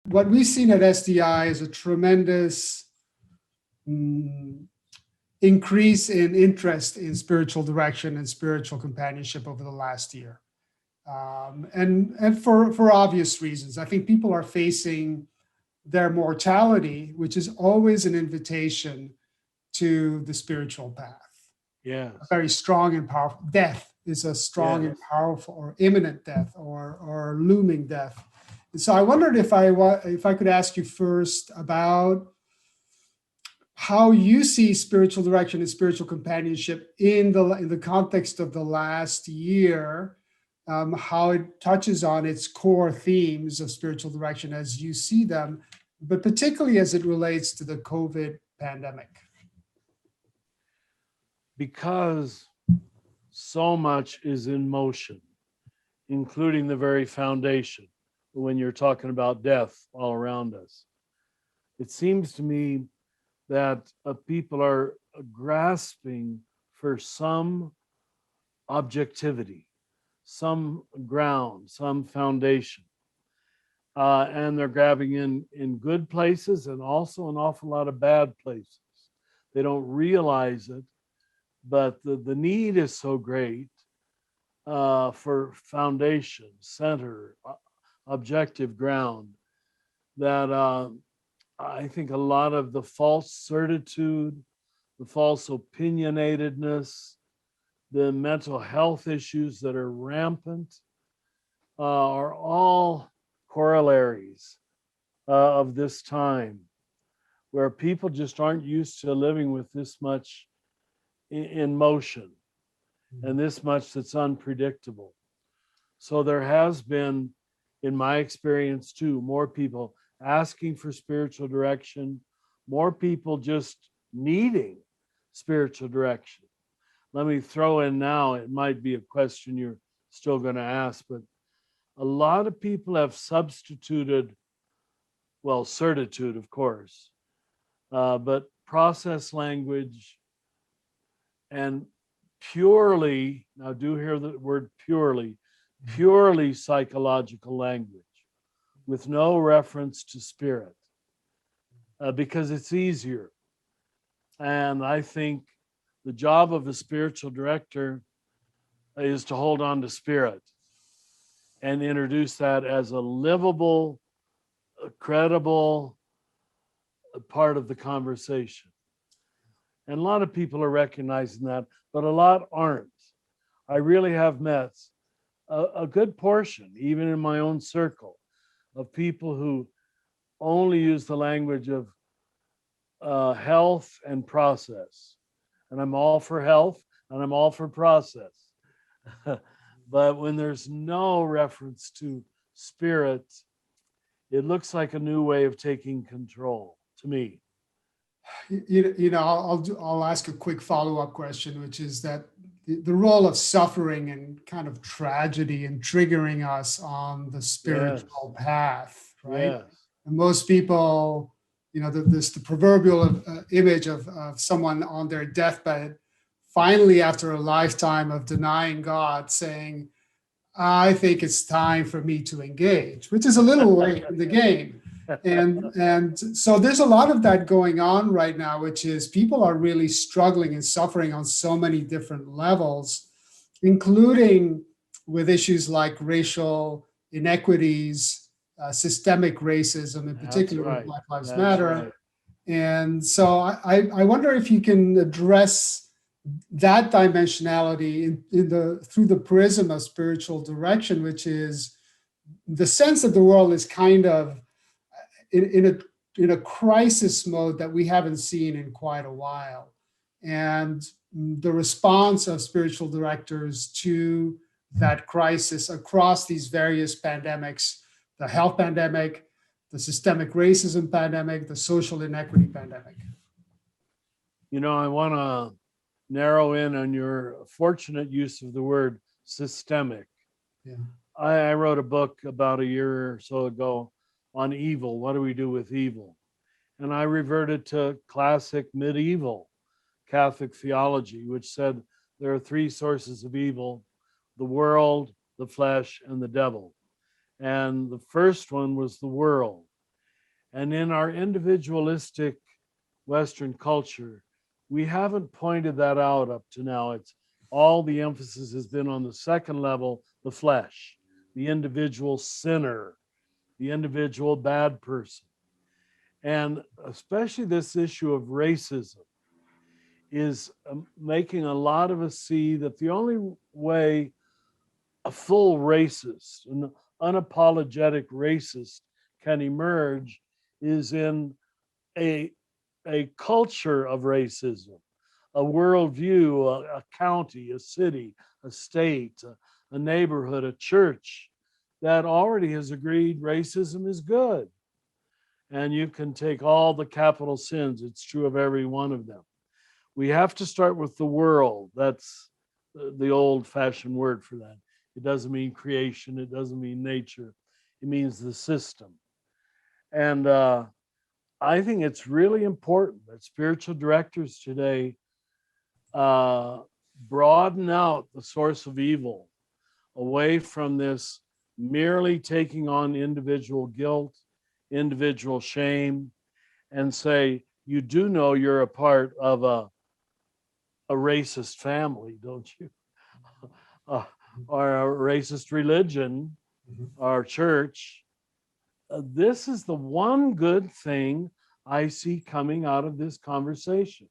what we've seen at SDI is a tremendous increase in interest in spiritual direction and spiritual companionship over the last year. And for obvious reasons. I think people are facing their mortality, which is always an invitation to the spiritual path. Yeah. Very strong and powerful. Death is a strong and powerful, or imminent death, or looming death. And so I wondered if I could ask you first about how you see spiritual direction and spiritual companionship in the context of the last year, how it touches on its core themes of spiritual direction as you see them, but particularly as it relates to the COVID pandemic. Because so much is in motion, including the very foundation, when you're talking about death all around us. It seems to me that people are grasping for some objectivity, some ground, some foundation. And they're grabbing in good places and also an awful lot of bad places. They don't realize it, but the need is so great for foundation, center, objective ground, that I think a lot of the false certitude, the false opinionatedness, the mental health issues that are rampant are all corollaries of this time, where people just aren't used to living with this much in motion and this much that's unpredictable. So there has been, in my experience too, more people asking for spiritual direction, more people just needing spiritual direction. Let me throw in now, it might be a question you're still going to ask, but a lot of people have substituted, well, certitude, of course, but process language and purely, now do hear the word purely psychological language with no reference to spirit, because it's easier. And I think the job of a spiritual director is to hold on to spirit and introduce that as a livable, credible part of the conversation. And a lot of people are recognizing that, but a lot aren't. I really have met a good portion, even in my own circle, of people who only use the language of health and process. And I'm all for health and I'm all for process. But when there's no reference to spirit, it looks like a new way of taking control to me. You know, I'll ask a quick follow-up question, which is that the role of suffering and kind of tragedy and triggering us on the spiritual path, right? Yes. And most people, you know, there's the proverbial image of someone on their deathbed, finally, after a lifetime of denying God, saying, I think it's time for me to engage, which is a little late in the game. And so there's a lot of that going on right now, which is people are really struggling and suffering on so many different levels, including with issues like racial inequities, systemic racism, in particular with Black Lives Matter. Right. And so I wonder if you can address that dimensionality through the prism of spiritual direction, which is the sense that the world is kind of in a crisis mode that we haven't seen in quite a while. And the response of spiritual directors to that crisis across these various pandemics, the health pandemic, the systemic racism pandemic, the social inequity pandemic. You know, I want to narrow in on your fortunate use of the word systemic. Yeah. I wrote a book about a year or so ago on evil. What do we do with evil? And I reverted to classic medieval Catholic theology, which said there are three sources of evil: the world, the flesh, and the devil. And the first one was the world. And in our individualistic Western culture, we haven't pointed that out up to now. It's all the emphasis has been on the second level, the flesh, the individual sinner, the individual bad person. And especially this issue of racism is making a lot of us see that the only way a full racist, an unapologetic racist can emerge is in a, a culture of racism, a worldview, a county, a city, a state, a neighborhood, a church that already has agreed racism is good. And you can take all the capital sins, it's true of every one of them. We have to start with the world. That's the old fashioned word for that. It doesn't mean creation, it doesn't mean nature, it means the system. And I think it's really important that spiritual directors today broaden out the source of evil away from this merely taking on individual guilt, individual shame, and say, you do know you're a part of a racist family, don't you? Or a racist religion, our church. This is the one good thing I see coming out of this conversation,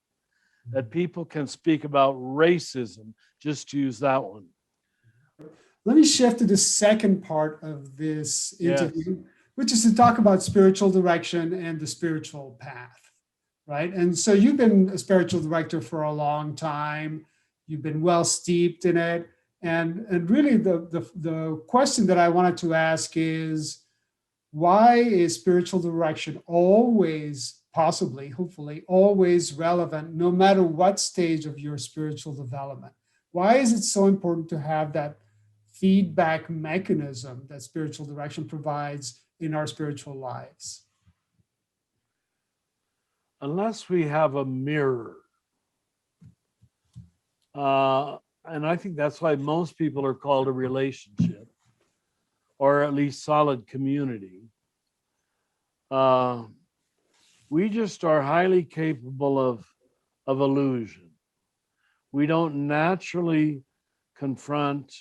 that people can speak about racism, just to use that one. Let me shift to the second part of this interview, Yes. which is to talk about spiritual direction and the spiritual path, right? And so you've been a spiritual director for a long time. You've been well steeped in it. And really the question that I wanted to ask is, why is spiritual direction always, possibly, hopefully, always relevant, no matter what stage of your spiritual development? Why is it so important to have that feedback mechanism that spiritual direction provides in our spiritual lives? Unless we have a mirror, and I think that's why most people are called a relationship, or at least solid community. We just are highly capable of illusion. We don't naturally confront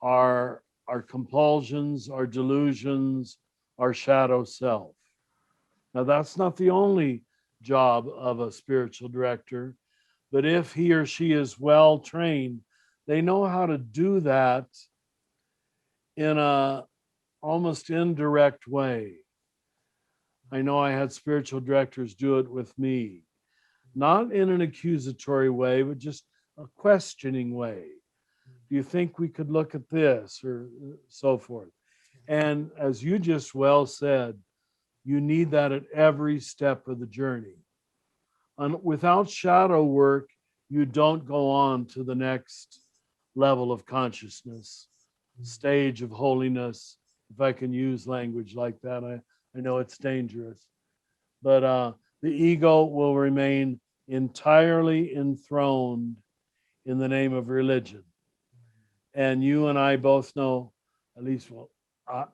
our compulsions, our delusions, our shadow self. Now, that's not the only job of a spiritual director, but if he or she is well trained, they know how to do that in a almost indirect way. I know I had spiritual directors do it with me, not in an accusatory way, but just a questioning way. Do you think we could look at this, or so forth? And as you just well said, you need that at every step of the journey. And without shadow work, you don't go on to the next level of consciousness, stage of holiness, if I can use language like that. I know it's dangerous, but the ego will remain entirely enthroned in the name of religion. And you and I both know, at least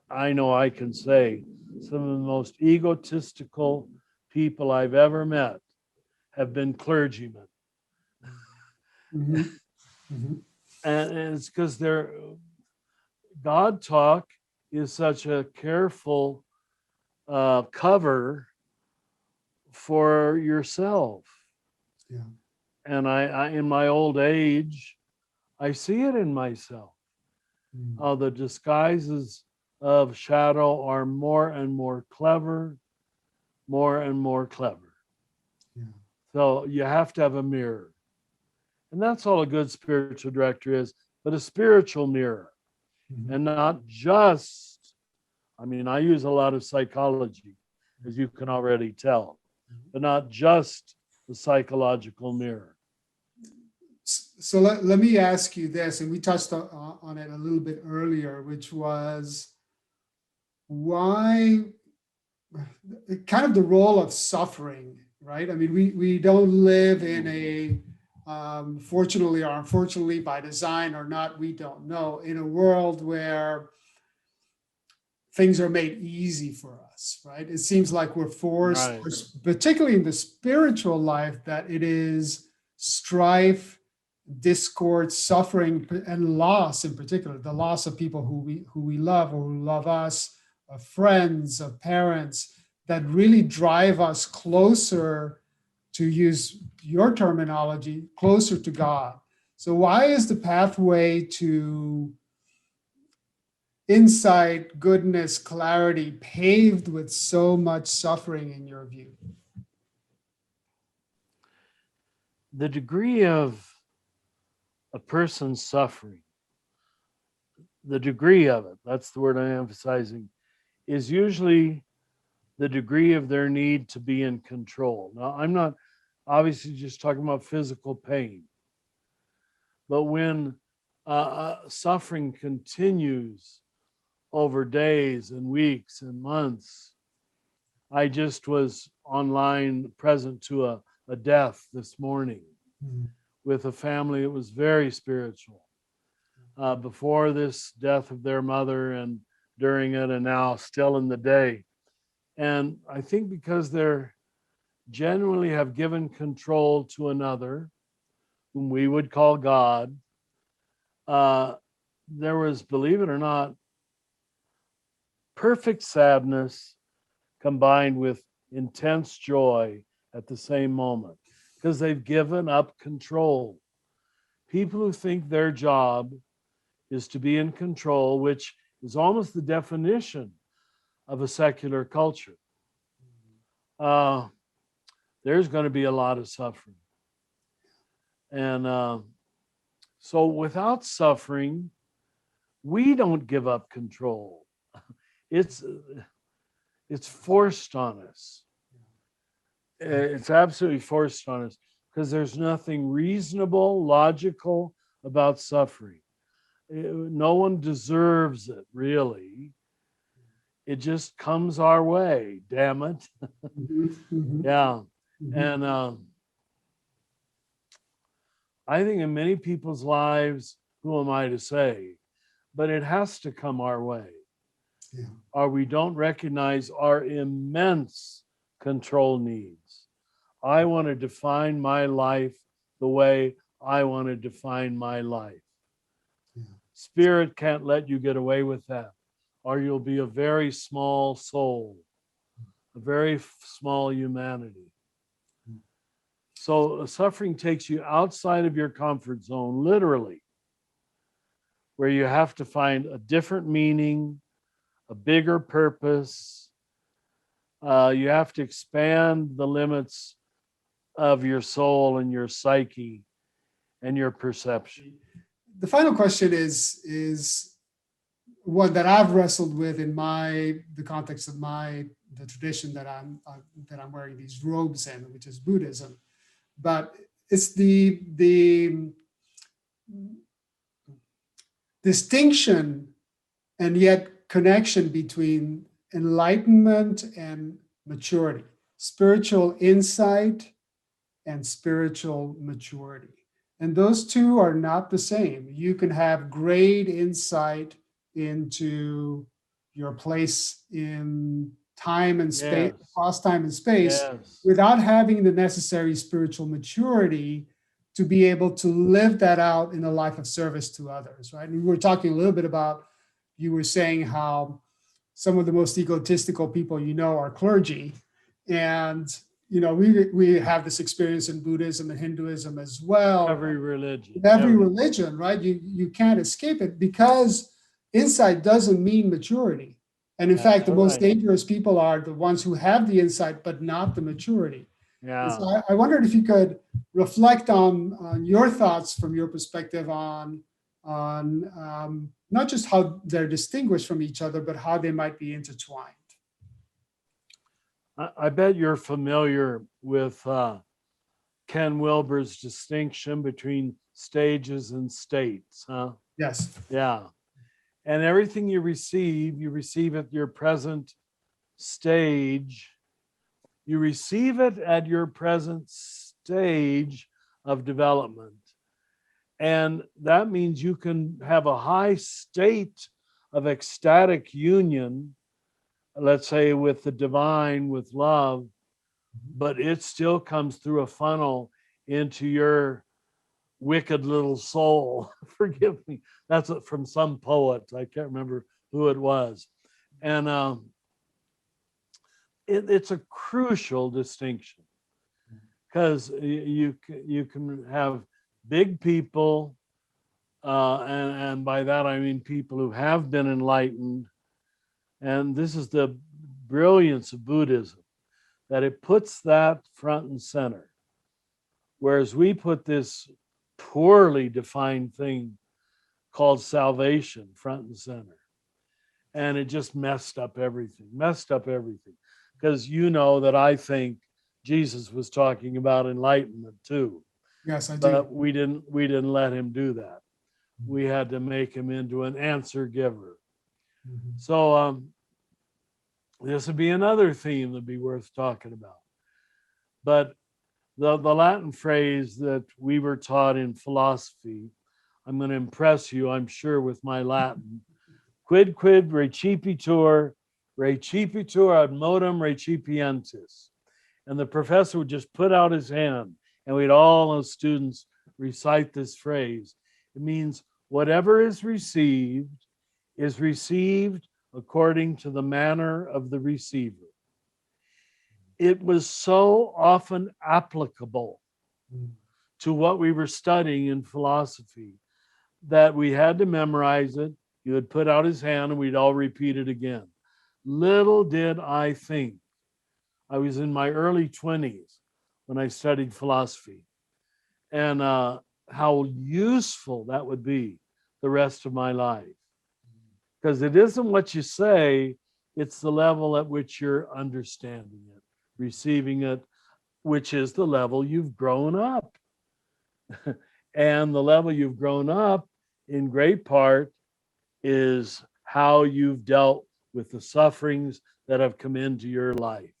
I know I can say, some of the most egotistical people I've ever met have been clergymen. Mm-hmm. Mm-hmm. And it's because God talk is such a careful cover for yourself. Yeah. And I in my old age, I see it in myself. The disguises of shadow are more and more clever, more and more clever. Yeah. So you have to have a mirror. And that's all a good spiritual director is, but a spiritual mirror. Mm-hmm. And not just, I mean, I use a lot of psychology, as you can already tell, but not just the psychological mirror. So let me ask you this, and we touched on it a little bit earlier, which was why kind of the role of suffering, right? I mean, we don't live in a, fortunately or unfortunately by design or not, we don't know, in a world where things are made easy for us, right? It seems like we're forced, Right. particularly in the spiritual life, that it is strife, discord, suffering, and loss in particular, the loss of people who we love or who love us, of friends, of parents, that really drive us closer, to use your terminology, closer to God. So why is the pathway to insight, goodness, clarity paved with so much suffering in your view? The degree of a person's suffering, the degree of it, that's the word I'm emphasizing, is usually the degree of their need to be in control. Now, I'm not obviously just talking about physical pain, but when suffering continues over days and weeks and months. I just was online present to a death this morning with a family that was very spiritual. Before this death of their mother and during it, and now still in the day. And I think because they're genuinely have given control to another, whom we would call God, there was, believe it or not, perfect sadness combined with intense joy at the same moment because they've given up control. People who think their job is to be in control, which is almost the definition of a secular culture, there's going to be a lot of suffering. And so without suffering, we don't give up control. It's forced on us. It's absolutely forced on us because there's nothing reasonable, logical about suffering. No one deserves it, really. It just comes our way, damn it. Yeah. And I think in many people's lives, who am I to say, but it has to come our way. Yeah. Or we don't recognize our immense control needs. I want to define my life the way I want to define my life. Yeah. Spirit can't let you get away with that, or you'll be a very small soul, a very small humanity. So suffering takes you outside of your comfort zone, literally, where you have to find a different meaning, a bigger purpose. You have to expand the limits of your soul and your psyche and your perception. The final question is one that I've wrestled with in the context of the tradition that I'm wearing these robes in, which is Buddhism. But it's the distinction and yet connection between enlightenment and maturity, spiritual insight and spiritual maturity. And those two are not the same. You can have great insight into your place in time and space, Yes. across time and space, Yes. without having the necessary spiritual maturity to be able to live that out in a life of service to others, right? And we were talking a little bit about, you were saying how some of the most egotistical people are clergy. And we have this experience in Buddhism and Hinduism as well. Every religion. Every religion, right? You can't escape it because insight doesn't mean maturity. And in fact, the most dangerous people are the ones who have the insight, but not the maturity. Yeah. So I wondered if you could reflect on your thoughts from your perspective on not just how they're distinguished from each other, but how they might be intertwined. I bet you're familiar with Ken Wilber's distinction between stages and states, huh? Yes. Yeah. And everything you receive at your present stage. You receive it at your present stage of development. And that means you can have a high state of ecstatic union let's say with the divine, with love, but it still comes through a funnel into your wicked little soul. Forgive me. That's from some poet. I can't remember who it was. And it's a crucial distinction, because you can have big people, and by that I mean people who have been enlightened. And this is the brilliance of Buddhism, that it puts that front and center, whereas we put this poorly defined thing called salvation front and center. And it just messed up everything. Because you know that I think Jesus was talking about enlightenment too. Yes, I do. But we didn't let him do that. We had to make him into an answer giver. So this would be another theme that'd be worth talking about. But the Latin phrase that we were taught in philosophy, I'm going to impress you, I'm sure, with my Latin. Quid recipitur ad modum recipientis. And the professor would just put out his hand, and we'd all, those students, recite this phrase. It means whatever is received according to the manner of the receiver. It was so often applicable to what we were studying in philosophy that we had to memorize it. He would put out his hand and we'd all repeat it again. Little did I think, I was in my early 20s when I studied philosophy, and how useful that would be the rest of my life. Because it isn't what you say, it's the level at which you're understanding it, receiving it, which is the level you've grown up. And the level you've grown up, in great part, is how you've dealt with the sufferings that have come into your life.